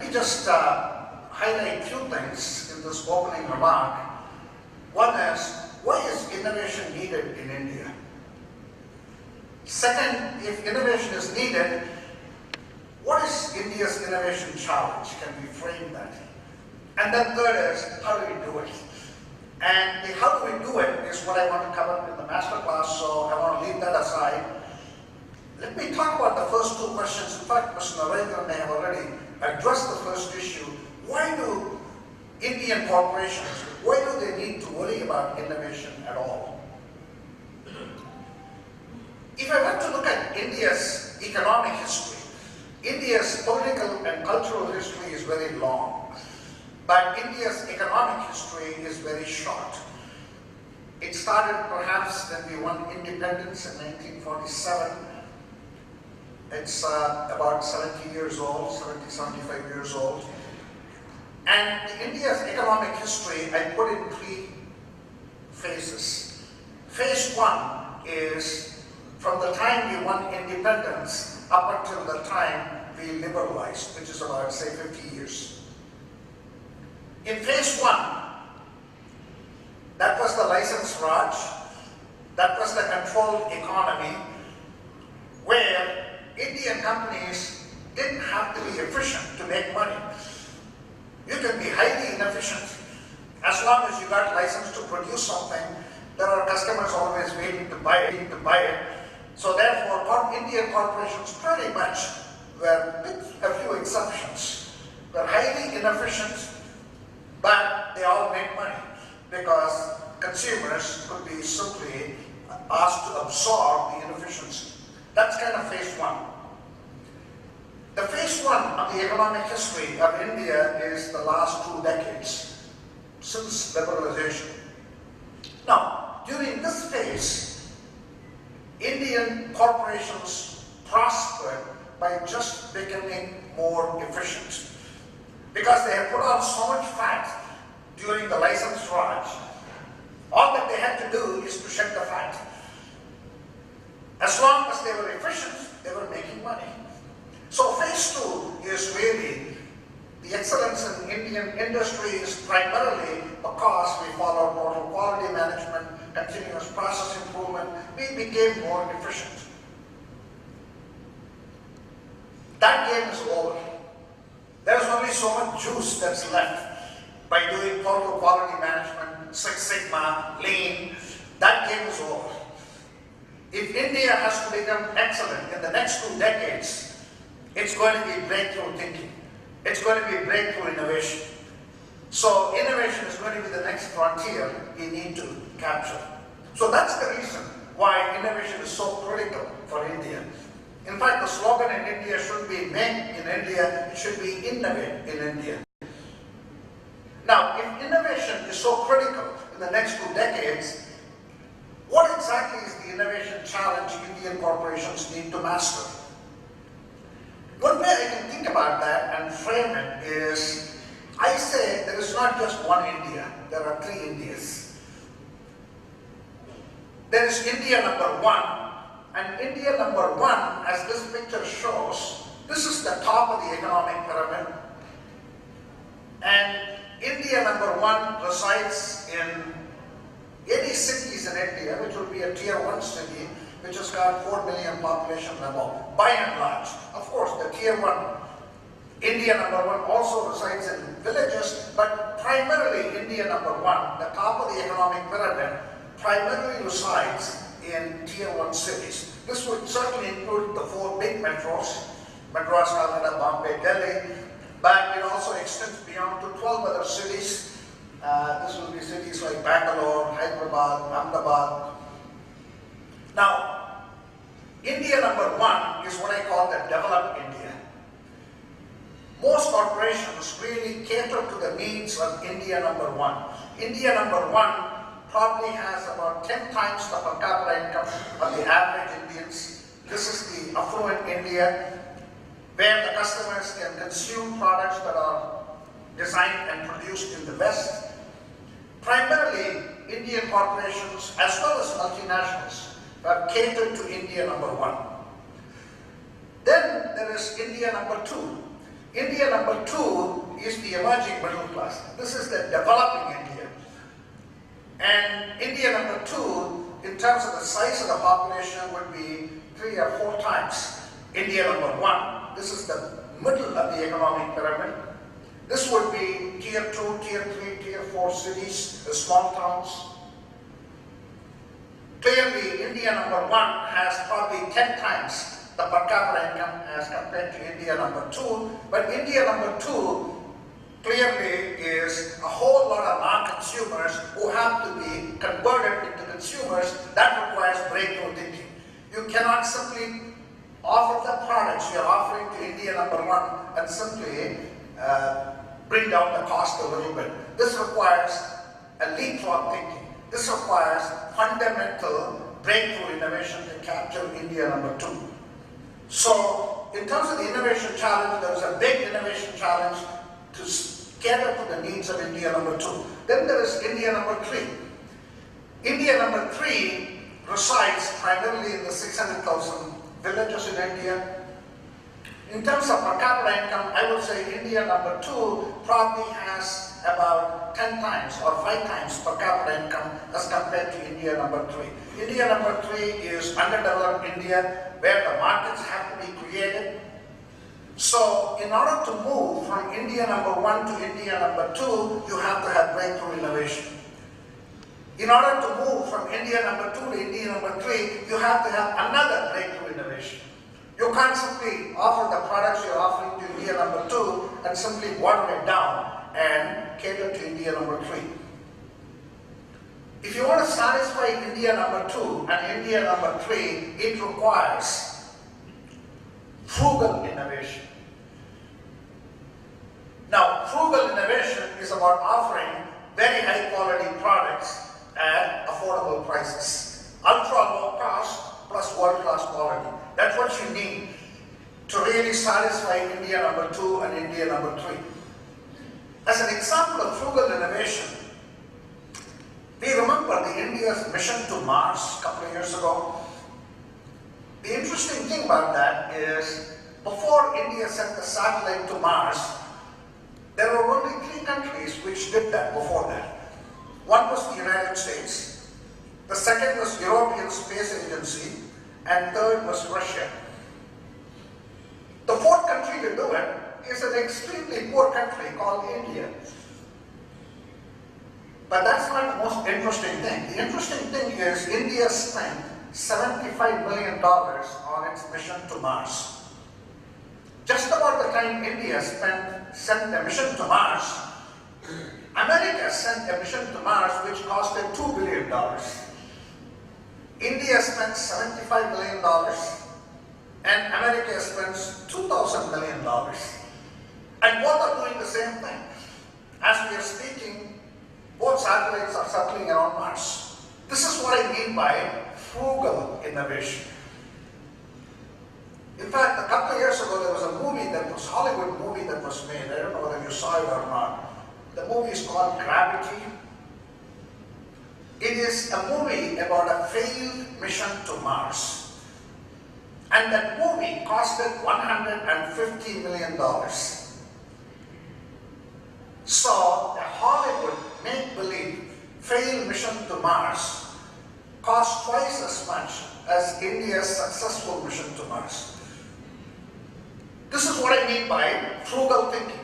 Let me just highlight a few things in this opening remark. One is, why is innovation needed in India? Second, if innovation is needed, what is India's innovation challenge? Can we frame that? And then third is, how do we do it? And the how do we do it is what I want to cover in the master class, so I want to leave that aside. Let me talk about the first two questions. In fact, Mr. Narendra may have already addressed the first issue. Why do Indian corporations, why do they need to worry about innovation at all? If I were to look at India's economic history, India's political and cultural history is very long, but India's economic history is very short. It started perhaps when we won independence in 1947. It's about 70 years old, 70, 75 years old. And India's economic history, I put in three phases. Phase one is from the time we won independence up until the time we liberalized, which is about, say, 50 years. In phase one, that was the license Raj, that was the controlled economy, where Indian companies didn't have to be efficient to make money. You can be highly inefficient. As long as you got license to produce something, there are customers always waiting to buy it. So therefore, Indian corporations pretty much were, with a few exceptions, were highly inefficient, but they all made money because consumers could be simply asked to absorb the inefficiency. That's kind of phase one. The phase one of the economic history of India is the last 2 decades since liberalization. Now, during this phase, Indian corporations prospered by just becoming more efficient because they had put on so much fat during the license Raj. All that they had to do is to shed the fat. As long as they were efficient, they were making money. So phase two is really the excellence in Indian industry is primarily because we followed total quality management, continuous process improvement. We became more efficient. That game is over. There's only so much juice that's left by doing total quality management, Six Sigma, Lean. That game is over. If India has to become excellent in the next 2 decades, it's going to be breakthrough thinking. It's going to be breakthrough innovation. So innovation is going to be the next frontier we need to capture. So that's the reason why innovation is so critical for India. In fact, the slogan in India should be "Make in India," it should be "Innovate in India." Now, if innovation is so critical in the next 2 decades, what exactly is the innovation challenge Indian corporations need to master? One way I can think about that and frame it is, I say there is not just one India, there are 3 Indias. There is India number 1, and India number 1, as this picture shows, this is the top of the economic pyramid. And India number 1 resides in any cities in India, which will be a tier 1 city, which has got 4 million population level, by and large. Of course, the tier 1, India number 1 also resides in villages, but primarily India number 1, the top of the economic pyramid, primarily resides in tier 1 cities. This would certainly include the 4 big metros, Madras, Calcutta, Bombay, Delhi, but it also extends beyond to 12 other cities. This will be cities like Bangalore, Hyderabad, Ahmedabad. Now, India number 1 is what I call the developed India. Most corporations really cater to the needs of India number 1. India number 1 probably has about 10 times the per capita income of the average Indians. This is the affluent India, where the customers can consume products that are designed and produced in the West. Primarily, Indian corporations as well as multinationals have catered to India number 1. Then there is India number 2, India number 2 is the emerging middle class. This is the developing India. And India number 2, in terms of the size of the population, would be 3 or 4 times India number 1. This is the middle of the economic pyramid. This would be tier 2, tier 3, tier 4 cities, the small towns. Clearly, India number 1 has probably 10 times the per capita income as compared to India number 2. But India number 2 clearly is a whole lot of non-consumers who have to be converted into consumers. That requires breakthrough thinking. You cannot simply offer the products you're offering to India number 1 and simply bring down the cost a little bit. This requires a leapfrog thinking. This requires fundamental breakthrough innovation to capture India number 2. So, in terms of the innovation challenge, there is a big innovation challenge to cater to the needs of India number 2. Then there is India number 3. India number 3 resides primarily in the 600,000 villages in India. In terms of per capita income, I would say India number 2 probably has about 10 times or 5 times per capita income as compared to India number 3. India number 3 is underdeveloped India, where the markets have to be created. So, in order to move from India number 1 to India number 2, you have to have breakthrough innovation. In order to move from India number 2 to India number 3, you have to have another breakthrough innovation. You can't simply offer the products you're offering to India number 2 and simply water it down and cater to India number 3. If you want to satisfy India number 2 and India number 3, it requires frugal innovation. Now, frugal innovation is about offering very high quality products at affordable prices. Ultra low cost plus world class quality. That's what you need to really satisfy India number 2 and India number 3. As an example of frugal innovation, we remember the India's mission to Mars a couple of years ago. The interesting thing about that is, before India sent the satellite to Mars, there were only 3 countries which did that before that. One was the United States, the second was European Space Agency, and third was Russia. The 4th country to do it is an extremely poor country called India. But that's not the most interesting thing. The interesting thing is India spent $75 million on its mission to Mars. Just about the time India sent a mission to Mars, America sent a mission to Mars which costed $2 billion. India spent $75 million and America spends $2,000 million. And both are doing the same thing. As we are speaking, both satellites are circling around Mars. This is what I mean by frugal innovation. In fact, a couple of years ago, there was a Hollywood movie that was made. I don't know whether you saw it or not. The movie is called Gravity. It is a movie about a failed mission to Mars. And that movie costed $150 million. So, a Hollywood make-believe failed mission to Mars cost twice as much as India's successful mission to Mars. This is what I mean by frugal thinking.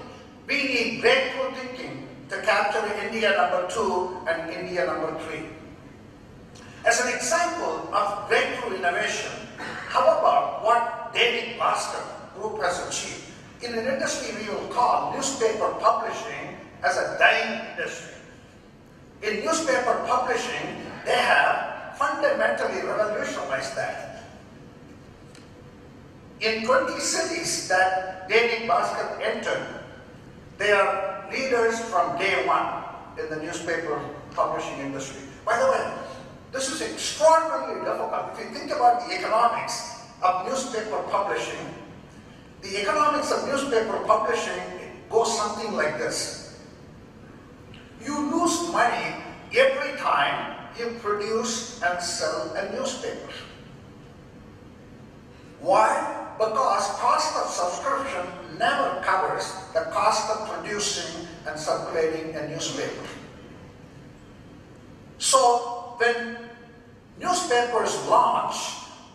We need breakthrough thinking to capture India number 2 and India number 3. As an example of breakthrough innovation, how about what David Bhaskar Group has achieved in an industry we will call newspaper publishing as a dying industry. In newspaper publishing, they have fundamentally revolutionized that. In 20 cities that David Bhaskar entered, they are leaders from day one in the newspaper publishing industry. By the way, this is extraordinarily difficult. If you think about the economics of newspaper publishing, the economics of newspaper publishing goes something like this. You lose money every time you produce and sell a newspaper. Why? because cost of subscription never covers the cost of producing and circulating a newspaper. So when newspapers launch,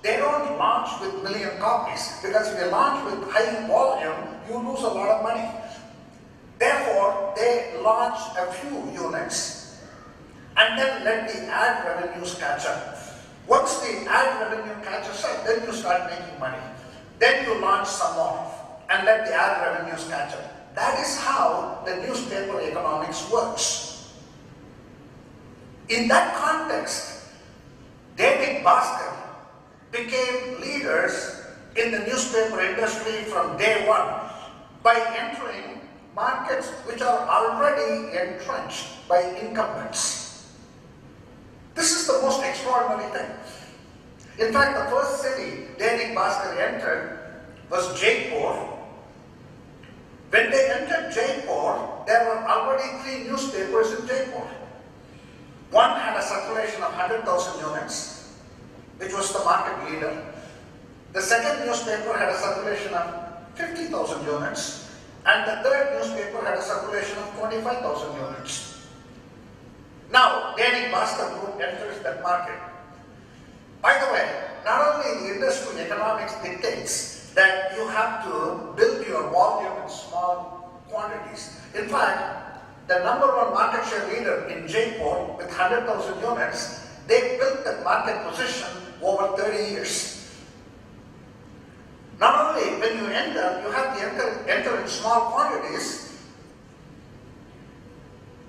they don't launch with million copies, because if you launch with high volume, you lose a lot of money. Therefore, they launch a few units and then let the ad revenues catch up. Once the ad revenue catches up, then you start making money. Then you launch some more and let the ad revenues catch up. That is how the newspaper economics works. In that context, David Bhaskar became leaders in the newspaper industry from day one by entering markets which are already entrenched by incumbents. This is the most extraordinary thing. In fact, the first city David Bhaskar entered was Jaipur. When they entered Jaipur, there were already 3 newspapers in Jaipur. One had a circulation of 100,000 units, which was the market leader. The second newspaper had a circulation of 50,000 units, and the third newspaper had a circulation of 25,000 units. Now, David Bhaskar Group enters that market. By the way, not only the industry economics dictates that you have to build your volume in small quantities. In fact, the number one market share leader in Jaipur with 100,000 units, they built that market position over 30 years. Not only when you enter, you have to enter in small quantities.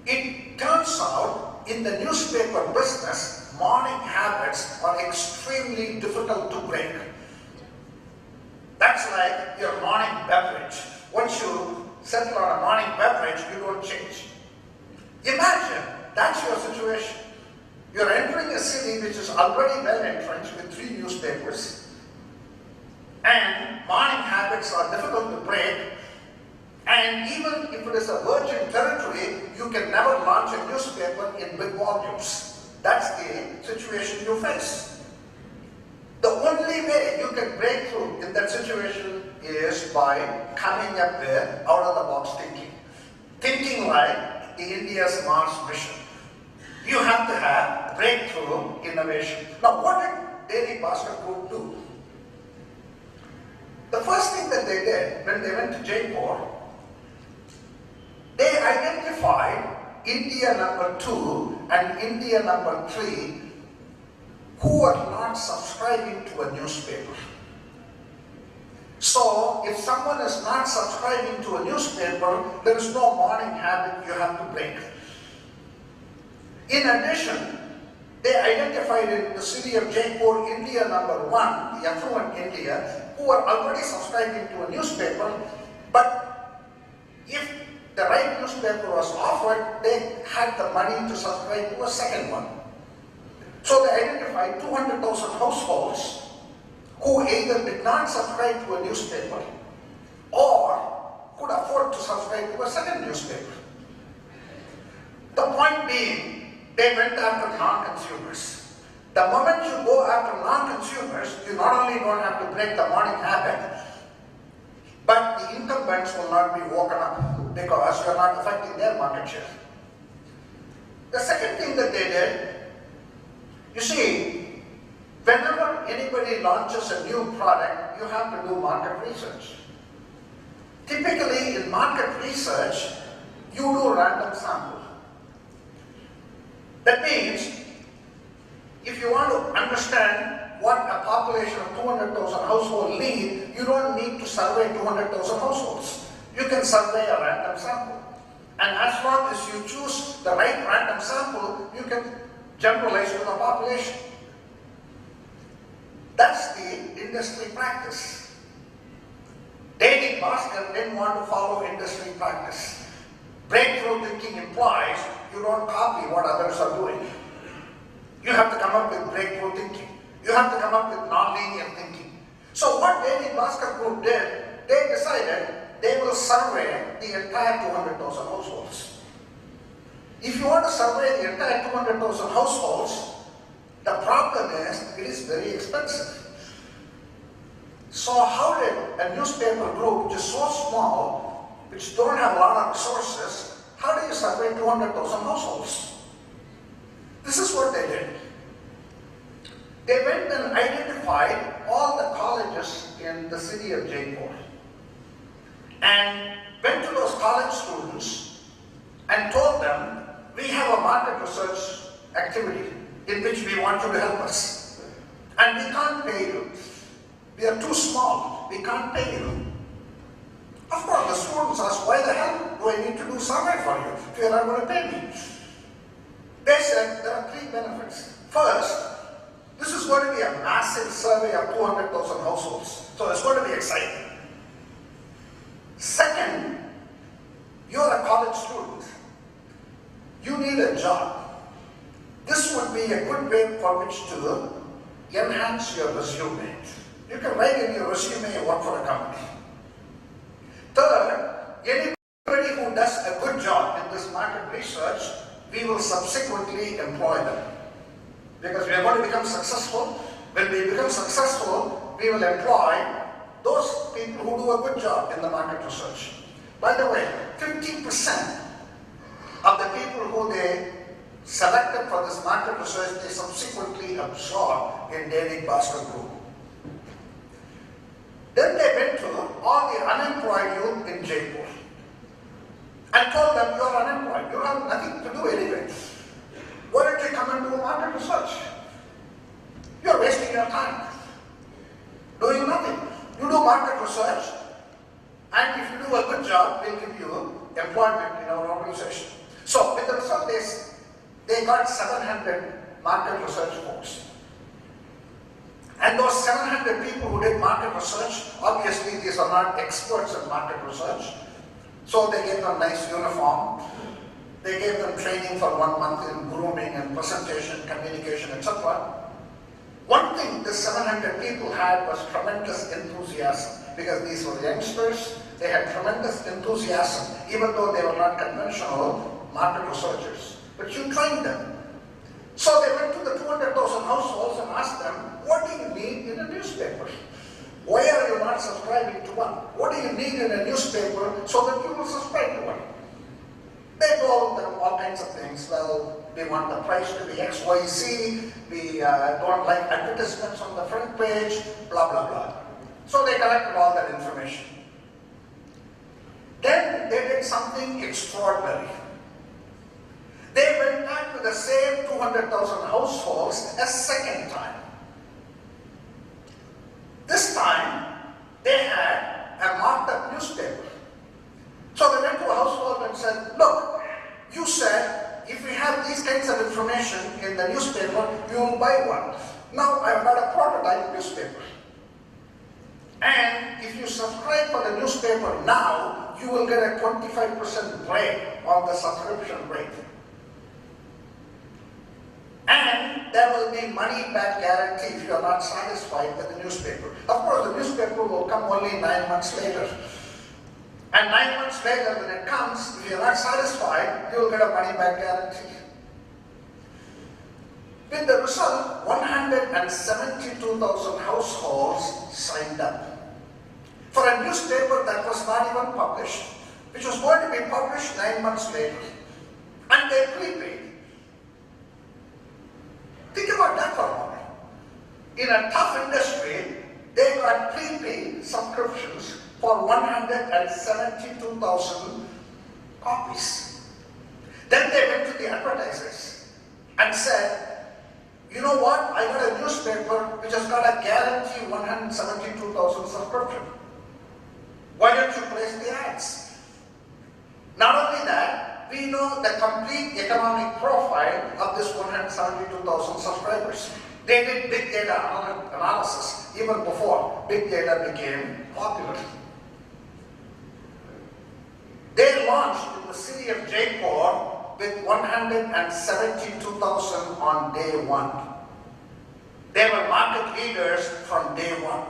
It turns out in the newspaper business, morning habits are extremely difficult to break. That's like your morning beverage. Once you settle on a morning beverage, you don't change. Imagine that's your situation. You're entering a city which is already well entrenched with 3 newspapers, and morning habits are difficult to break, and even if it is a virgin territory, you can never launch a newspaper in big volumes. That's the situation you face. The only way you can break through in that situation is by coming up with out-of-the-box thinking. Thinking like the India's Mars mission. You have to have breakthrough innovation. Now, what did David Bhaskar Group do? The first thing that they did when they went to Jaipur, they identified India number 2 and India number 3 who are not subscribing to a newspaper. So, if someone is not subscribing to a newspaper, there is no morning habit you have to break. In addition, they identified in the city of Jaipur, India number 1, the affluent India, who are already subscribing to a newspaper, but if the right newspaper was offered, they had the money to subscribe to a second one. So they identified 200,000 households who either did not subscribe to a newspaper or could afford to subscribe to a second newspaper. The point being, they went after non-consumers. The moment you go after non-consumers, you not only don't have to break the morning habit, but the incumbents will not be woken up because you are not affecting their market share. The second thing that they did, you see, whenever anybody launches a new product, you have to do market research. Typically, in market research, you do random sample. That means, if you want to understand what a population of 200,000 households need, you don't need to survey 200,000 households. You can survey a random sample. And as long as you choose the right random sample, you can generalize to the population. That's the industry practice. David Bhaskar didn't want to follow industry practice. Breakthrough thinking implies you don't copy what others are doing. You have to come up with breakthrough thinking. You have to come up with non-linear thinking. So what David Bhaskar Group did, they decided they will survey the entire 200,000 households. If you want to survey the entire 200,000 households, the problem is it is very expensive. So how did a newspaper group which is so small, which don't have a lot of resources, how do you survey 200,000 households? This is what they did. They went and identified all the colleges in the city of Jaipur and went to those college students and told them, we have a market research activity in which we want you to help us. And we can't pay you. We are too small. We can't pay you. Of course, the students asked, why the hell do I need to do survey for you if you're not going to pay me? They said there are three benefits. First, this is going to be a massive survey of 200,000 households. So it's going to be exciting. Second, you're a college student. You need a job. This would be a good way for which to enhance your resume. You can write in your resume you work for a company. Third, anybody who does a good job in this market research, we will subsequently employ them. Because we are going to become successful. When we become successful, we will employ those people who do a good job in the market research. By the way, 50% of the people who they selected for this market research, they subsequently absorbed in Dairy Basket Group. Then they went to all the unemployed youth in Jaipur and told them, you are unemployed, you have nothing to do anyway. Why don't you come and do market research? You are wasting your time doing nothing. You do market research, and if you do a good job, we'll give you employment in our organization. So with the result is, they got 700 market research folks. And those 700 people who did market research, obviously these are not experts in market research, so they gave them nice uniform. They gave them training for 1 month in grooming and presentation, communication, etc. One thing the 700 people had was tremendous enthusiasm, because these were youngsters. They had tremendous enthusiasm, even though they were not conventional market researchers. But you trained them. So they went to the 200,000 households and asked them, what do you need in a newspaper? Why are you not subscribing to one? What do you need in a newspaper so that you will subscribe to one? They told them all kinds of things. Well, we want the price to be X, Y, Z. We don't like advertisements on the front page, blah, blah, blah. So they collected all that information. Then they did something extraordinary. They went back to the same 200,000 households a second time. This time, they had a marked up newspaper. So they went to a household and said, look, you said if we have these kinds of information in the newspaper, you will buy one. Now I've got a prototype newspaper. And if you subscribe for the newspaper now, you will get a 25% break on the subscription rate. And there will be money back guarantee if you are not satisfied with the newspaper. Of course, the newspaper will come only 9 months later. And 9 months later, when it comes, if you are not satisfied, you will get a money back guarantee. With the result, 172,000 households signed up for a newspaper that was not even published, which was going to be published 9 months later. And they prepaid. Think about that for a moment. In a tough industry, they got prepaid subscriptions for 172,000 copies. Then they went to the advertisers and said, you know what, I got a newspaper which has got a guaranteed 172,000 subscription. Why don't you place the ads? Not only that, we know the complete economic profile of this 172,000 subscribers. They did big data analysis even before big data became popular. They launched in the city of Jaipur with 172,000 on day one. They were market leaders from day one.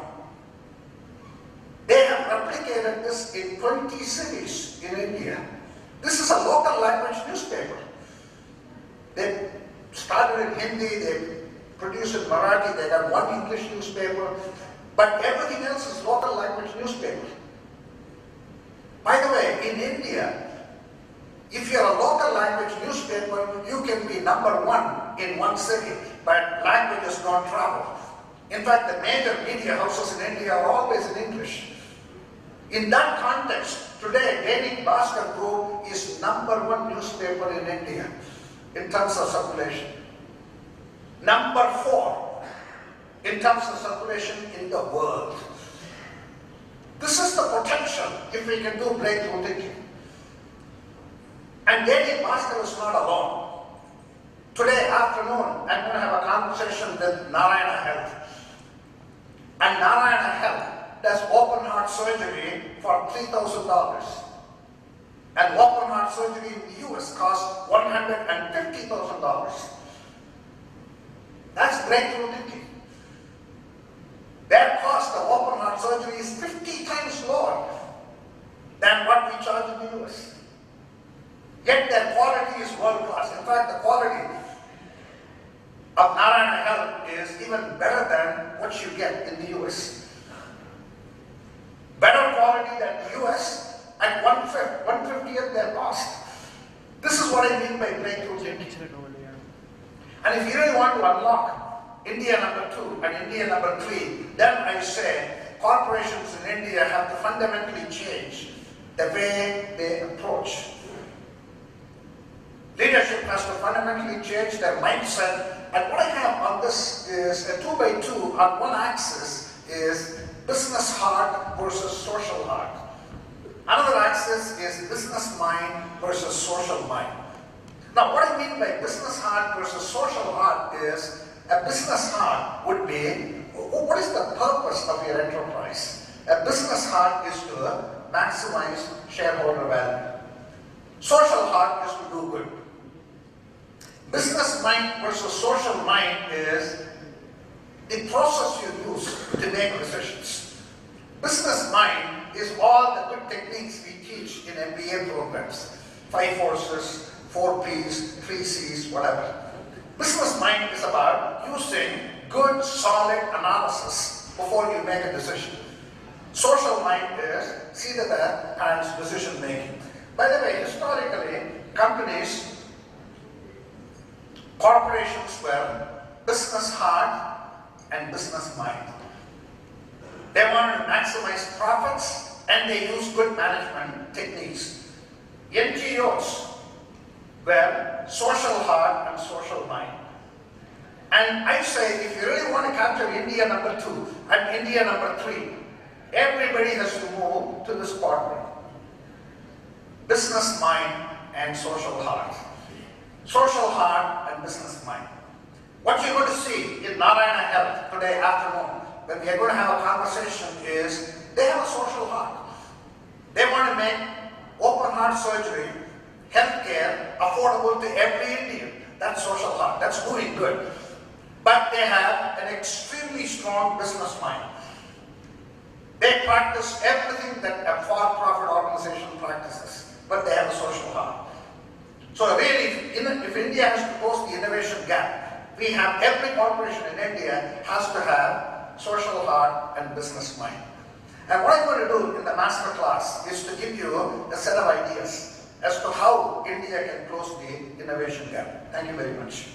They have replicated this in 20 cities in India. This is a local language newspaper. They started in Hindi, they produced in Marathi, they got one English newspaper. but everything else is local language newspaper. By the way, in India, if you're a local language newspaper, you can be number one in one city, but languages don't travel. In fact, the major media houses in India are always in English. In that context, today, Dainik Bhaskar Group is number one newspaper in India in terms of circulation. Number 4 in terms of circulation in the world. This is the potential if we can do breakthrough thinking. And Dainik Bhaskar is not alone. Today afternoon, I'm going to have a conversation with Narayana Health. And Narayana Health does open heart surgery for $3,000. And open heart surgery in the US costs $150,000. That's breakthrough thinking. Their cost of open heart surgery is 50 times lower than what we charge in the US. Yet their quality is world class. In fact, the quality of Narayana Health is even better than what you get in the US. Better quality than the US at 1/50th their cost. This is what I mean by breakthrough thinking. And if you really want to unlock India number 2 and India number 3, then I say corporations in India have to fundamentally change the way they approach. Leadership has to fundamentally change their mindset. And what I have on this is a 2x2 on one axis is business heart versus social heart. Another axis is business mind versus social mind. Now, what I mean by business heart versus social heart is a business heart would be, what is the purpose of your enterprise? A business heart is to maximize shareholder value. Social heart is to do good. Business mind versus social mind is the process you use to make decisions. Business mind is all the good techniques we teach in MBA programs. 5 forces, 4 Ps, 3 Cs, whatever. Business mind is about using good, solid analysis before you make a decision. Social mind is see the parents' decision making. By the way, historically, companies, corporations were business heart and business mind. They wanted to maximize profits and they used good management techniques. NGOs were social heart and social mind. And I say, if you really want to capture India number 2 and India number 3, everybody has to move to this quadrant. Business mind and social heart. Social heart and business mind. What you're going to see in Narayana Health today afternoon, when we are going to have a conversation, is they have a social heart. They want to make open heart surgery, healthcare affordable to every Indian. That's social heart. That's doing good. But they have an extremely strong business mind. They practice everything that a for-profit organization practices, but they have a social heart. So really, if India has to close the innovation gap, we have every corporation in India has to have social heart and business mind. And what I'm going to do in the master class is to give you a set of ideas as to how India can close the innovation gap. Thank you very much.